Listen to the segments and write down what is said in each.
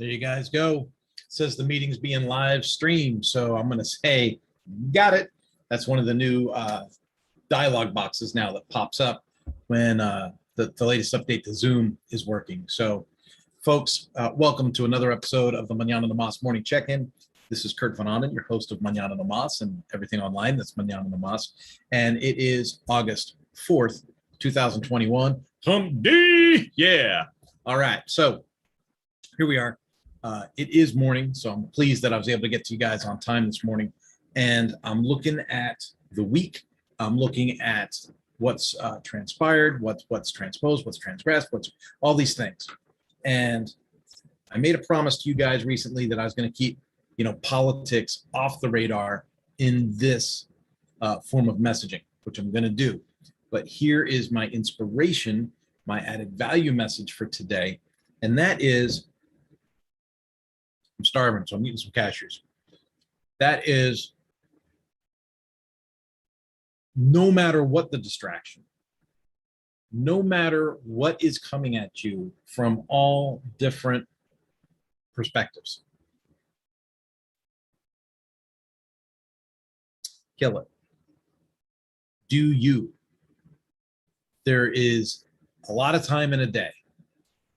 There you guys go. It says the meeting's being live streamed. So I'm going to say, got it. That's one of the new dialog boxes now that pops up when the latest update to Zoom is working. So folks, welcome to another episode of the Mañana Nomás Morning Check-In. This is Kurt Van Onen, your host of Mañana Nomás and everything online. That's Mañana Nomás. And it is August 4th, 2021. Hump D! Yeah. All right. So here we are. It is morning, so I'm pleased that I was able to get to you guys on time this morning. And I'm looking at the week. I'm looking at what's transpired, what's transposed, what's transgressed, what's all these things. And I made a promise to you guys recently that I was going to keep, politics off the radar in this form of messaging, which I'm going to do. But here is my inspiration, my added value message for today. And that is, I'm starving, so I'm eating some cashews. That is, no matter what the distraction, no matter what is coming at you from all different perspectives, kill it. Do you. There is a lot of time in a day,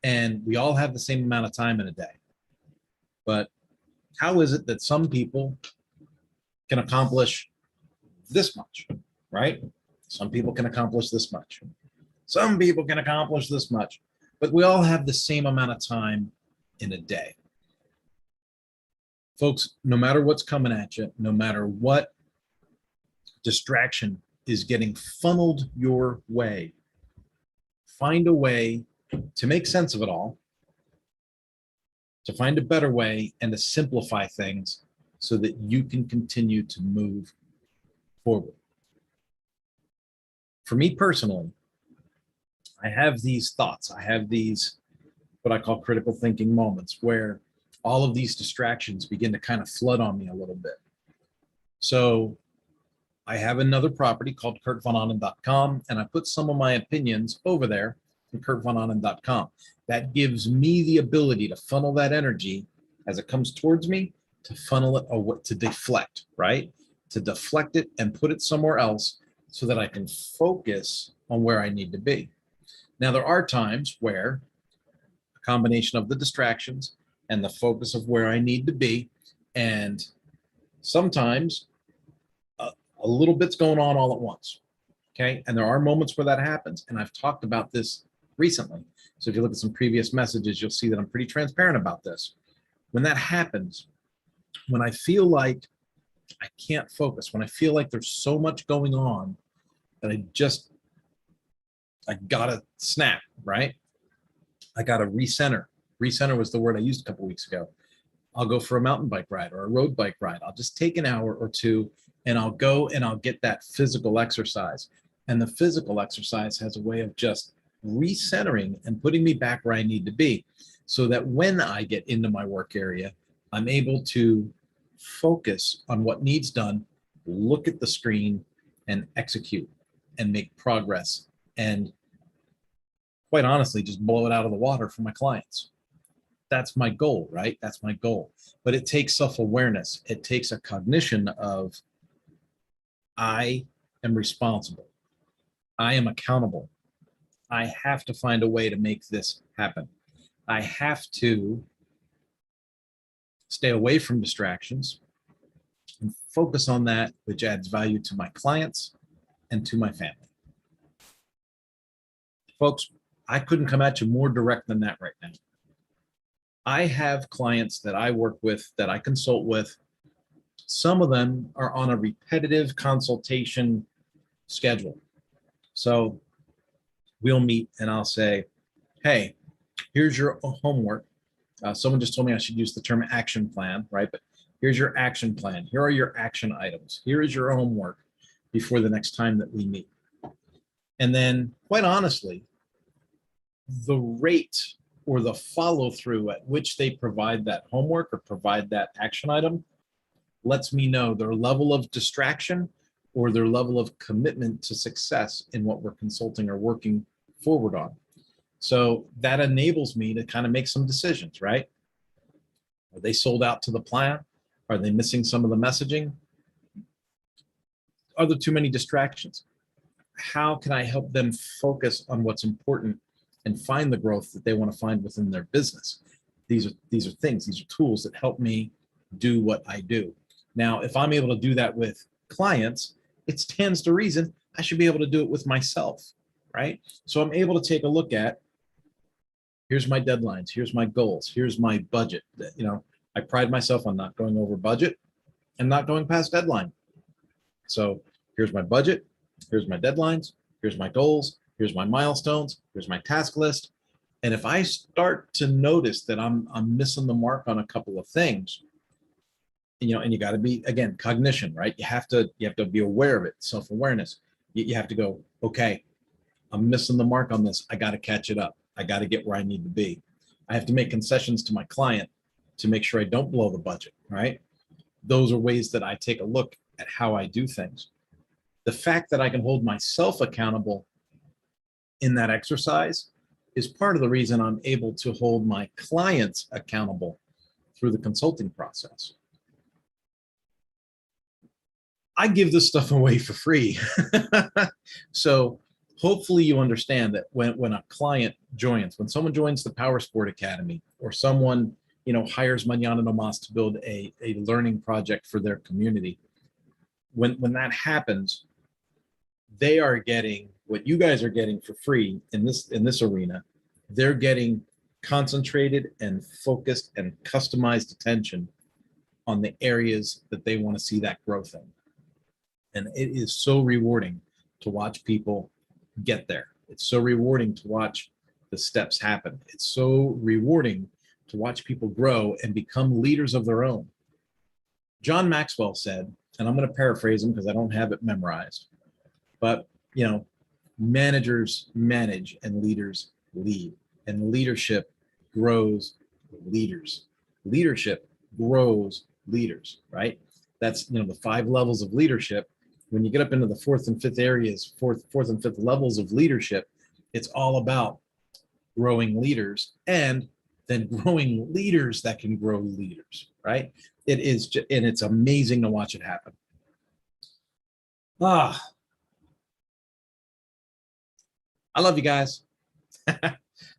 and we all have the same amount of time in a day. But how is it that some people can accomplish this much, right? Some people can accomplish this much. Some people can accomplish this much, but we all have the same amount of time in a day. Folks, no matter what's coming at you, no matter what distraction is getting funneled your way, find a way to make sense of it all, to find a better way, and to simplify things so that you can continue to move forward. For me personally, I have these thoughts. I have these, what I call critical thinking moments, where all of these distractions begin to kind of flood on me a little bit. So I have another property called kurtvanonen.com, and I put some of my opinions over there at kurtvanonen.com. That gives me the ability to funnel that energy as it comes towards me, to funnel it, or to deflect, right? To deflect it and put it somewhere else so that I can focus on where I need to be. Now, there are times where a combination of the distractions and the focus of where I need to be, and sometimes a little bit's going on all at once, okay? And there are moments where that happens, and I've talked about this recently. So if you look at some previous messages, you'll see that I'm pretty transparent about this. When that happens, when I feel like I can't focus, when I feel like there's so much going on that I gotta snap, right? I gotta recenter. Recenter was the word I used a couple weeks ago. I'll go for a mountain bike ride or a road bike ride. I'll just take an hour or two, and I'll go and I'll get that physical exercise. And the physical exercise has a way of just recentering and putting me back where I need to be, so that when I get into my work area, I'm able to focus on what needs done, look at the screen, and execute and make progress, and quite honestly, just blow it out of the water for my clients. That's my goal, right? That's my goal. But it takes self-awareness. It takes a cognition of, I am responsible. I am accountable. I have to find a way to make this happen. I have to stay away from distractions and focus on that which adds value to my clients and to my family. Folks, I couldn't come at you more direct than that right now. I have clients that I work with, that I consult with. Some of them are on a repetitive consultation schedule. So we'll meet and I'll say, hey, here's your homework. Someone just told me I should use the term action plan, right? But here's your action plan. Here are your action items. Here is your homework before the next time that we meet. And then, quite honestly, the rate or the follow through at which they provide that homework or provide that action item lets me know their level of distraction or their level of commitment to success in what we're consulting or working forward on. So that enables me to kind of make some decisions, right? Are they sold out to the plan? Are they missing some of the messaging? Are there too many distractions? How can I help them focus on what's important and find the growth that they want to find within their business? These are things, these are tools that help me do what I do. Now, if I'm able to do that with clients, it stands to reason I should be able to do it with myself, right? So I'm able to take a look at, here's my deadlines, here's my goals, here's my budget. You know, I pride myself on not going over budget and not going past deadline. So here's my budget, here's my deadlines, here's my goals, here's my milestones, here's my task list. And if I start to notice that I'm missing the mark on a couple of things, you know, and you got to be, again, cognition, right? You have to be aware of it, self-awareness. You have to go, okay, I'm missing the mark on this. I got to catch it up. I got to get where I need to be. I have to make concessions to my client to make sure I don't blow the budget, right? Those are ways that I take a look at how I do things. The fact that I can hold myself accountable in that exercise is part of the reason I'm able to hold my clients accountable through the consulting process. I give this stuff away for free. So hopefully you understand that when a client joins, when someone joins the Power Sport Academy, or someone, you know, hires Mañana to build a learning project for their community, when that happens, they are getting what you guys are getting for free in this arena. They're getting concentrated and focused and customized attention on the areas that they want to see that growth in. And it is so rewarding to watch people get there. It's so rewarding to watch the steps happen. It's so rewarding to watch people grow and become leaders of their own. John Maxwell said, and I'm going to paraphrase him because I don't have it memorized, but, you know, managers manage and leaders lead, and leadership grows leaders. Leadership grows leaders, right? That's, you know, the 5 levels of leadership. When you get up into the 4th and 5th areas, fourth and 5th levels of leadership, it's all about growing leaders, and then growing leaders that can grow leaders, right? It is, and it's amazing to watch it happen. I love you guys.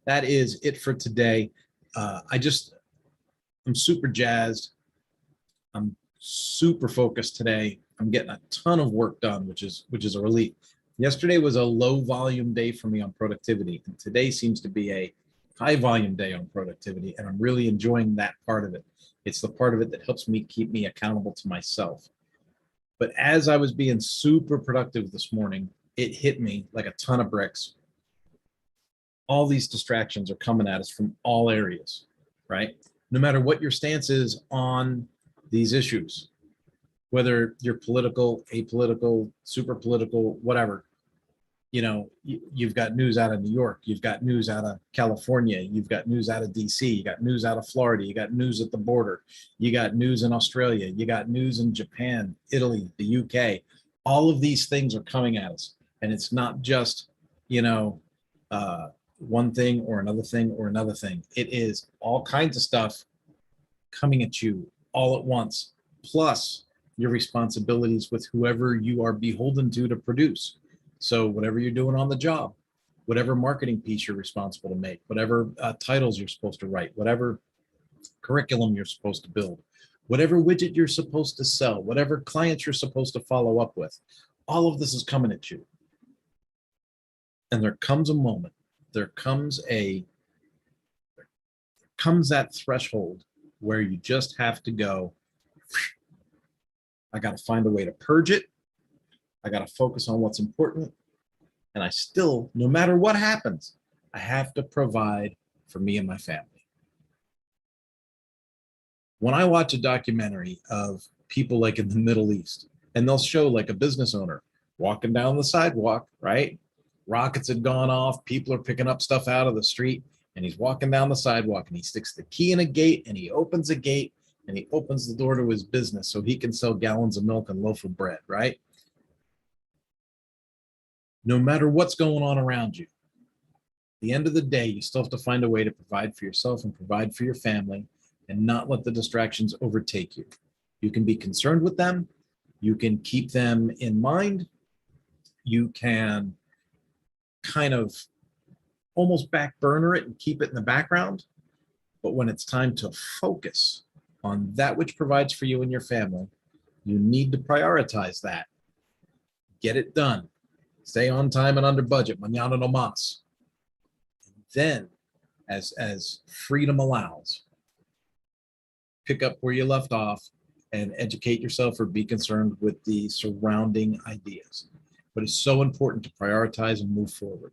That is it for today. I'm super jazzed. I'm super focused today. I'm getting a ton of work done, which is a relief. Yesterday was a low volume day for me on productivity, and today seems to be a high volume day on productivity, and I'm really enjoying that part of it. It's the part of it that helps me keep me accountable to myself. But as I was being super productive this morning, it hit me like a ton of bricks. All these distractions are coming at us from all areas, right? No matter what your stance is on these issues, whether you're political, apolitical, super political, whatever, you know, you've got news out of New York, you've got news out of California, you've got news out of DC, you got news out of Florida, you got news at the border, you got news in Australia, you got news in Japan, Italy, the UK. All of these things are coming at us, and it's not just, you know, one thing or another thing or another thing. It is all kinds of stuff coming at you all at once, plus your responsibilities with whoever you are beholden to produce. So whatever you're doing on the job, whatever marketing piece you're responsible to make, whatever titles you're supposed to write, whatever curriculum you're supposed to build, whatever widget you're supposed to sell, whatever clients you're supposed to follow up with, all of this is coming at you. And there comes a moment, there comes that threshold where you just have to go, I got to find a way to purge it. I got to focus on what's important. And I still, no matter what happens, I have to provide for me and my family. When I watch a documentary of people like in the Middle East, and they'll show like a business owner walking down the sidewalk, right? Rockets had gone off, people are picking up stuff out of the street, and he's walking down the sidewalk, and he sticks the key in a gate, and he opens a gate, and he opens the door to his business so he can sell gallons of milk and loaf of bread, right? No matter what's going on around you, at the end of the day, you still have to find a way to provide for yourself and provide for your family and not let the distractions overtake you. You can be concerned with them. You can keep them in mind. You can kind of almost back burner it and keep it in the background. But when it's time to focus on that which provides for you and your family, you need to prioritize that. Get it done. Stay on time and under budget. Mañana no más. Then, as freedom allows, pick up where you left off and educate yourself or be concerned with the surrounding ideas. But it's so important to prioritize and move forward.